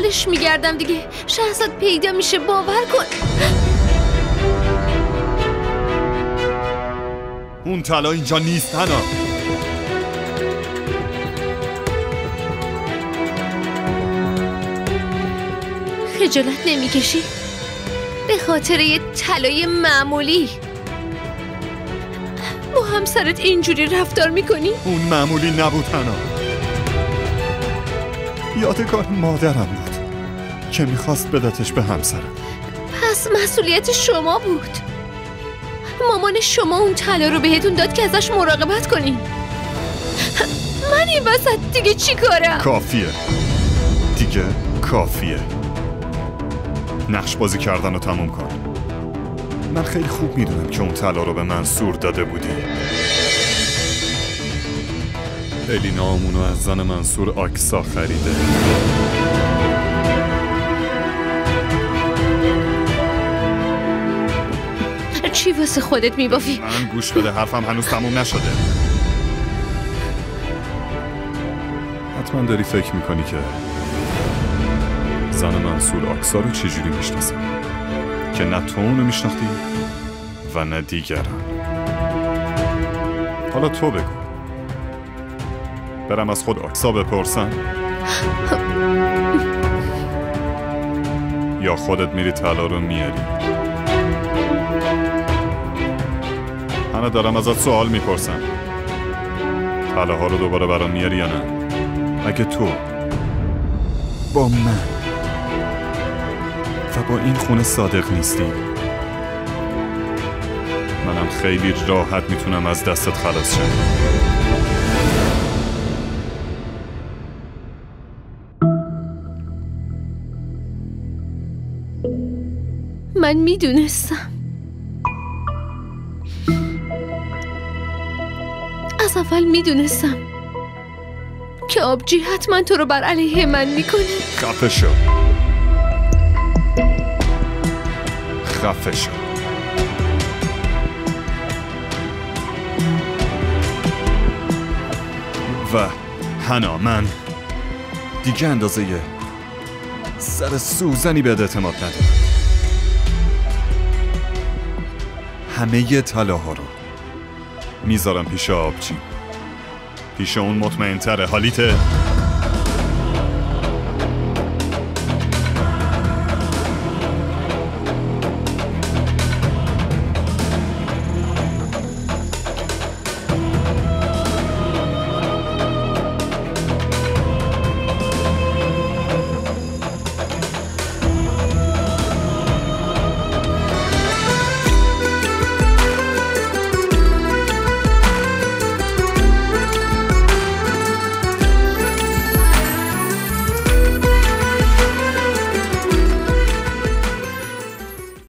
دنبالش میگردم دیگه. شهرزاد پیدا میشه، باور کن. اون طلا اینجا نیست هنا. خجالت نمیکشی؟ به خاطر یه طلای معمولی با همسرت اینجوری رفتار میکنی؟ اون معمولی نبود هنا. یادگار مادرم بود که میخواست بدتش به همسرم. پس مسئولیت شما بود. مامان شما اون طلا رو بهتون داد که ازش مراقبت کنین. من این وسط دیگه چی کارم؟ کافیه دیگه، کافیه. نقش بازی کردن رو تموم کن. من خیلی خوب میدونم که اون طلا رو به منصور داده بودی. الینا همونو از زن منصور آکسا خریده. چی واسه خودت میبافی؟ من گوش بده، حرفم هنوز تموم نشده. حتما داری فکر میکنی که زن منصور آکسا رو چجوری میشناسه، که نه تو اونو میشناختی و نه دیگران. حالا تو بگو، برم از خود آکسا بپرسم یا خودت میری طلا رو میاری؟ همه دارم ازت سوال میپرسم، طلاها رو دوباره برام میاری یا نه؟ اگه تو با من و با این خونه صادق نیستی، منم خیلی راحت میتونم از دستت خلاص شم. من میدونستم، از اول میدونستم که آبجی حتما تو رو بر علیه من میکنه. خفه شو، خفه شو. و هنا، من دیگه اندازه سر سوزنی به اعتماد ندارم. همه طلاها رو میذارم پیش آبجی، پیش اون مطمئن تره. حالیته؟